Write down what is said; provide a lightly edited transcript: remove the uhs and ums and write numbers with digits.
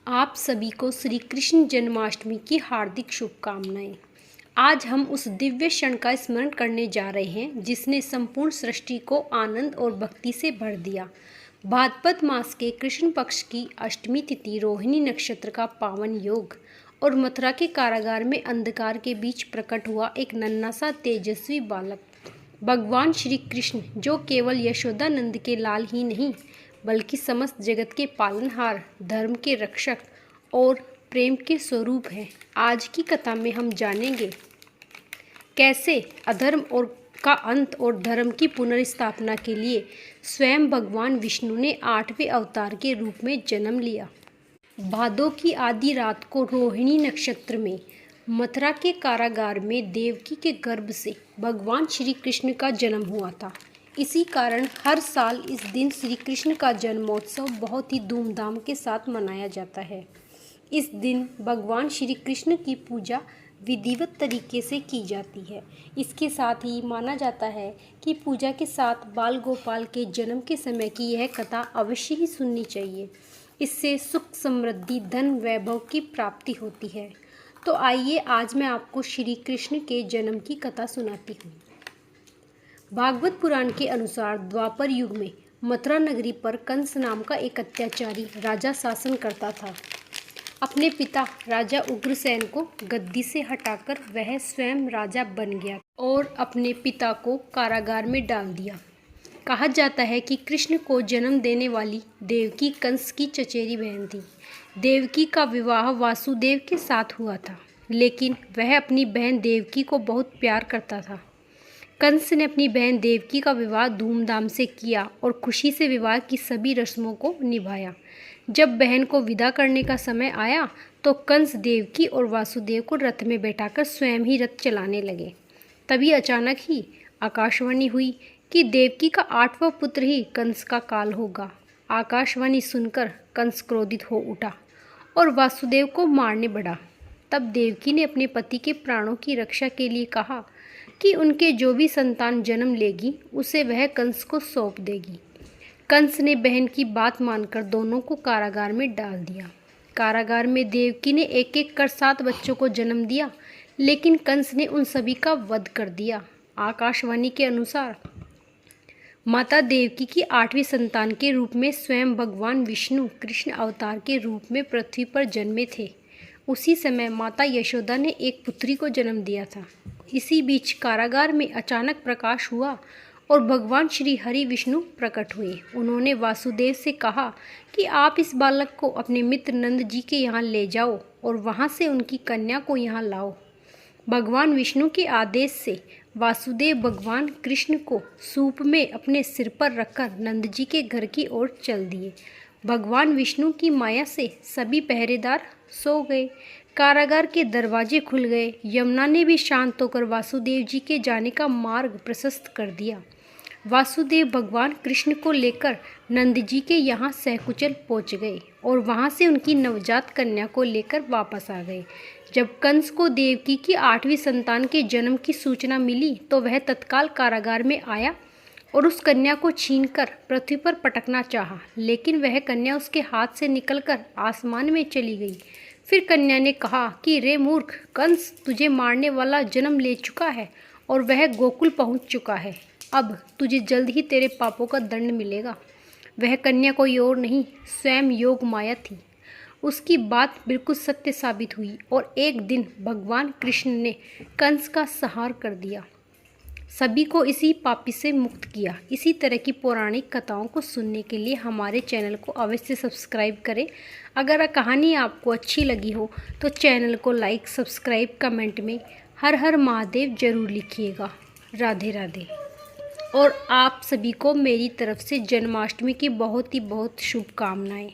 आप सभी को श्री कृष्ण जन्माष्टमी की हार्दिक शुभकामनाएं। आज हम उस दिव्य क्षण का स्मरण करने जा रहे हैं जिसने संपूर्ण सृष्टि को आनंद और भक्ति से भर दिया। भाद्रपद मास के कृष्ण पक्ष की अष्टमी तिथि रोहिणी नक्षत्र का पावन योग और मथुरा के कारागार में अंधकार के बीच प्रकट हुआ एक नन्हा सा तेजस्वी बालक भगवान श्री कृष्ण, जो केवल यशोदानंद के लाल ही नहीं बल्कि समस्त जगत के पालनहार, धर्म के रक्षक और प्रेम के स्वरूप हैं। आज की कथा में हम जानेंगे कैसे अधर्म का अंत और धर्म की पुनर्स्थापना के लिए स्वयं भगवान विष्णु ने 8वें अवतार के रूप में जन्म लिया। भादों की आधी रात को रोहिणी नक्षत्र में मथुरा के कारागार में देवकी के गर्भ से भगवान श्री कृष्ण का जन्म हुआ था। इसी कारण हर साल इस दिन श्री कृष्ण का जन्मोत्सव बहुत ही धूमधाम के साथ मनाया जाता है। इस दिन भगवान श्री कृष्ण की पूजा विधिवत तरीके से की जाती है। इसके साथ ही माना जाता है कि पूजा के साथ बाल गोपाल के जन्म के समय की यह कथा अवश्य ही सुननी चाहिए। इससे सुख, समृद्धि, धन, वैभव की प्राप्ति होती है। तो आइए आज मैं आपको श्री कृष्ण के जन्म की कथा सुनाती हूँ। भागवत पुराण के अनुसार द्वापर युग में मथुरा नगरी पर कंस नाम का एक अत्याचारी राजा शासन करता था। अपने पिता राजा उग्रसेन को गद्दी से हटाकर वह स्वयं राजा बन गया और अपने पिता को कारागार में डाल दिया। कहा जाता है कि कृष्ण को जन्म देने वाली देवकी कंस की चचेरी बहन थी। देवकी का विवाह वासुदेव के साथ हुआ था, लेकिन वह अपनी बहन देवकी को बहुत प्यार करता था। कंस ने अपनी बहन देवकी का विवाह धूमधाम से किया और खुशी से विवाह की सभी रस्मों को निभाया। जब बहन को विदा करने का समय आया तो कंस देवकी और वासुदेव को रथ में बैठाकर स्वयं ही रथ चलाने लगे। तभी अचानक ही आकाशवाणी हुई कि देवकी का 8वां पुत्र ही कंस का काल होगा। आकाशवाणी सुनकर कंस क्रोधित हो उठा और वासुदेव को मारने बढ़ा। तब देवकी ने अपने पति के प्राणों की रक्षा के लिए कहा कि उनके जो भी संतान जन्म लेगी उसे वह कंस को सौंप देगी। कंस ने बहन की बात मानकर दोनों को कारागार में डाल दिया। कारागार में देवकी ने एक एक कर 7 बच्चों को जन्म दिया, लेकिन कंस ने उन सभी का वध कर दिया। आकाशवाणी के अनुसार माता देवकी की 8वीं संतान के रूप में स्वयं भगवान विष्णु कृष्ण अवतार के रूप में पृथ्वी पर जन्मे थे। उसी समय माता यशोदा ने एक पुत्री को जन्म दिया था। इसी बीच कारागार में अचानक प्रकाश हुआ और भगवान श्री हरि विष्णु प्रकट हुए। उन्होंने वासुदेव से कहा कि आप इस बालक को अपने मित्र नंद जी के यहाँ ले जाओ और वहाँ से उनकी कन्या को यहाँ लाओ। भगवान विष्णु के आदेश से वासुदेव भगवान कृष्ण को सूप में अपने सिर पर रखकर नंद जी के घर की ओर चल दिए। भगवान विष्णु की माया से सभी पहरेदार सो गए। कारागार के दरवाजे खुल गए। यमुना ने भी शांत होकर वासुदेव जी के जाने का मार्ग प्रशस्त कर दिया। वासुदेव भगवान कृष्ण को लेकर नंद जी के यहाँ सहकुचल पहुँच गए और वहाँ से उनकी नवजात कन्या को लेकर वापस आ गए। जब कंस को देवकी की 8वीं संतान के जन्म की सूचना मिली तो वह तत्काल कारागार में आया और उस कन्या को छीनकर पृथ्वी पर पटकना चाहा, लेकिन वह कन्या उसके हाथ से निकलकर आसमान में चली गई। फिर कन्या ने कहा कि रे मूर्ख, कंस तुझे मारने वाला जन्म ले चुका है और वह गोकुल पहुंच चुका है। अब तुझे जल्द ही तेरे पापों का दंड मिलेगा। वह कन्या कोई और नहीं, स्वयं योग माया थी। उसकी बात बिल्कुल सत्य साबित हुई और एक दिन भगवान कृष्ण ने कंस का संहार कर दिया, सभी को इसी पापी से मुक्त किया। इसी तरह की पौराणिक कथाओं को सुनने के लिए हमारे चैनल को अवश्य सब्सक्राइब करें। अगर कहानी आपको अच्छी लगी हो तो चैनल को लाइक, सब्सक्राइब, कमेंट में हर हर महादेव जरूर लिखिएगा। राधे राधे। और आप सभी को मेरी तरफ से जन्माष्टमी की बहुत शुभकामनाएं।